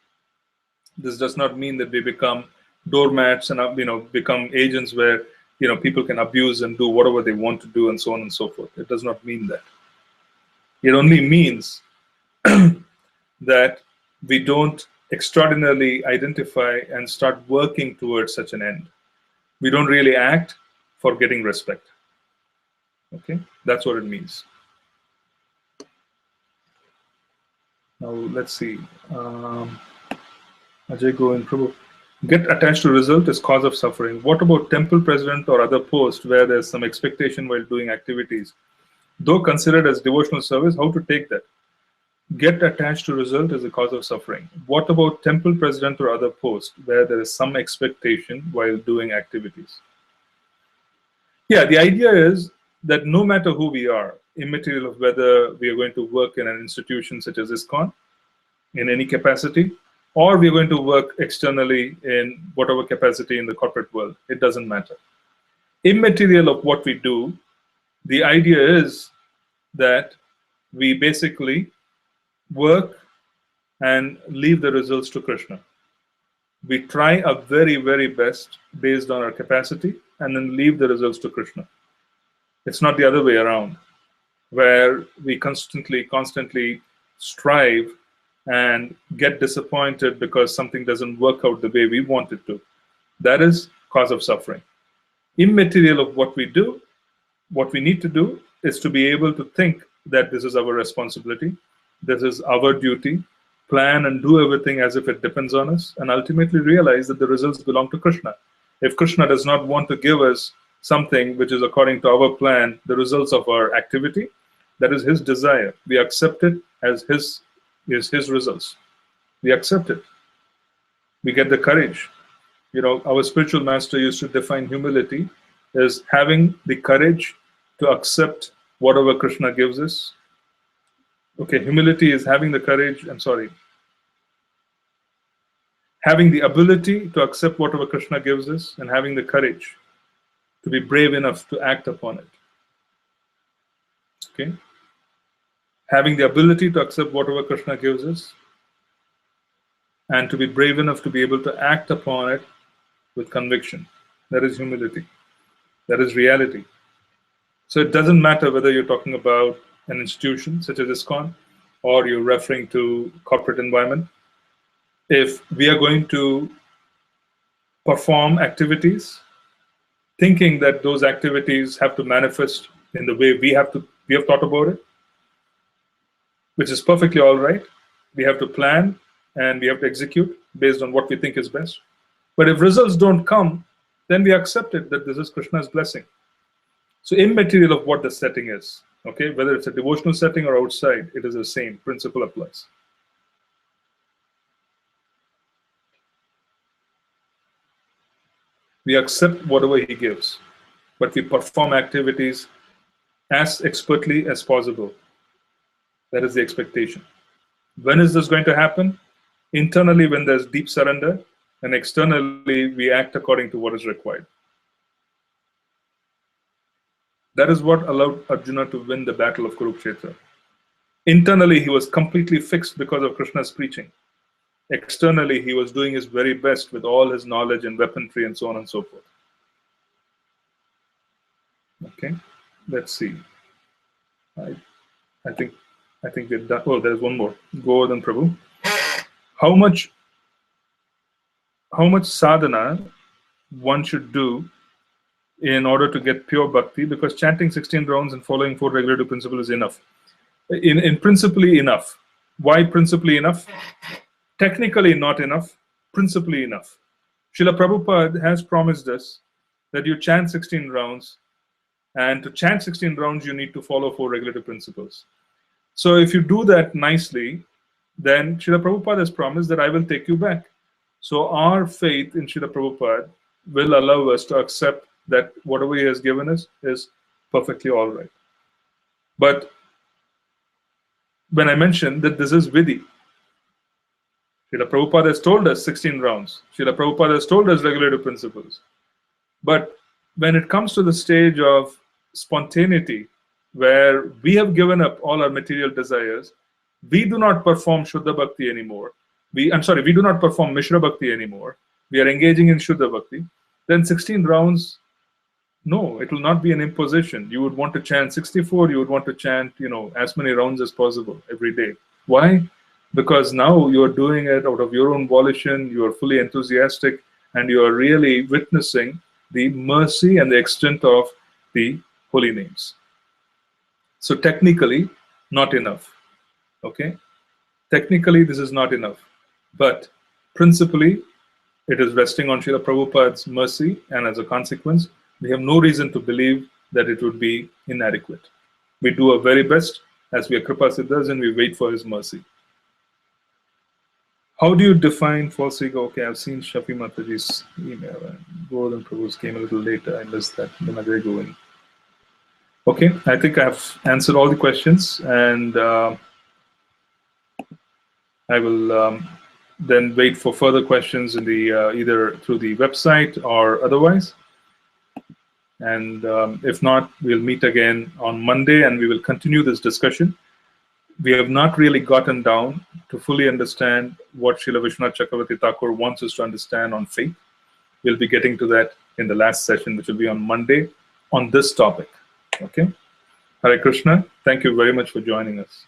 This does not mean that we become doormats and become agents where people can abuse and do whatever they want to do and so on and so forth. It does not mean that. It only means that we don't extraordinarily identify and start working towards such an end. We don't really act for getting respect. Okay, that's what it means. Now let's see. Ajay Govind Prabhu. Get attached to result is cause of suffering. What about temple president or other post where there's some expectation while doing activities? Though considered as devotional service, how to take that? Get attached to result is a cause of suffering. What about temple president or other post where there is some expectation while doing activities? Yeah, the idea is that no matter who we are, immaterial of whether we are going to work in an institution such as ISKCON in any capacity, or we're going to work externally in whatever capacity in the corporate world, it doesn't matter. Immaterial of what we do, the idea is that we basically work and leave the results to Krishna. We try our very, very best based on our capacity and then leave the results to Krishna. It's not the other way around, where we constantly strive and get disappointed because something doesn't work out the way we want it to. That is cause of suffering. Immaterial of what we do, what we need to do is to be able to think that this is our responsibility, this is our duty, plan and do everything as if it depends on us, and ultimately realize that the results belong to Krishna. If Krishna does not want to give us something which is according to our plan, the results of our activity, that is his desire. We accept it as his results. We accept it. We get the courage. Our spiritual master used to define humility as having the courage to accept whatever Krishna gives us. Okay, humility is having the courage, having the ability to accept whatever Krishna gives us and having the courage to be brave enough to act upon it. Okay? Having the ability to accept whatever Krishna gives us and to be brave enough to be able to act upon it with conviction. That is humility. That is reality. So it doesn't matter whether you're talking about an institution such as ISKCON or you're referring to corporate environment. If we are going to perform activities, thinking that those activities have to manifest in the way we have thought about it, which is perfectly all right. We have to plan and we have to execute based on what we think is best. But if results don't come, then we accept it that this is Krishna's blessing. So immaterial of what the setting is, okay, whether it's a devotional setting or outside, it is the same principle applies. We accept whatever he gives, but we perform activities as expertly as possible. That is the expectation. When is this going to happen? Internally, when there's deep surrender, and externally, we act according to what is required. That is what allowed Arjuna to win the battle of Kurukshetra. Internally, he was completely fixed because of Krishna's preaching. Externally, he was doing his very best with all his knowledge and weaponry and so on and so forth. Okay, let's see. I think we're done. Oh, there's one more. Govardhan Prabhu. How much sadhana one should do in order to get pure bhakti, because chanting 16 rounds and following 4 regulative principles is enough. In principally enough. Why principally enough? Technically not enough, principally enough. Srila Prabhupada has promised us that you chant 16 rounds, and to chant 16 rounds, you need to follow 4 regulative principles. So if you do that nicely, then Srila Prabhupada has promised that I will take you back. So our faith in Srila Prabhupada will allow us to accept that whatever he has given us is perfectly all right. But when I mentioned that this is Vidhi, Srila Prabhupada has told us 16 rounds. Srila Prabhupada has told us regulative principles. But when it comes to the stage of spontaneity, where we have given up all our material desires, we do not perform Shuddha Bhakti anymore. We do not perform Mishra Bhakti anymore. We are engaging in Shuddha Bhakti. Then 16 rounds, no, it will not be an imposition. You would want to chant 64, you would want to chant, as many rounds as possible every day. Why? Because now you are doing it out of your own volition, you are fully enthusiastic, and you are really witnessing the mercy and the extent of the holy names. So technically, not enough. Okay? Technically, this is not enough. But principally, it is resting on Srila Prabhupada's mercy, and as a consequence, we have no reason to believe that it would be inadequate. We do our very best as we are Kripa Siddhas, and we wait for his mercy. How do you define false ego? Okay, I've seen Shafi Mataji's email, and Govardhan Prabhu's came a little later. I missed that. Going. Okay, I think I've answered all the questions, and I will then wait for further questions in the either through the website or otherwise. And if not, we'll meet again on Monday, and we will continue this discussion. We have not really gotten down to fully understand what Srila Vishwanath Chakravarti Thakur wants us to understand on faith. We'll be getting to that in the last session, which will be on Monday, on this topic. Okay? Hare Krishna. Thank you very much for joining us.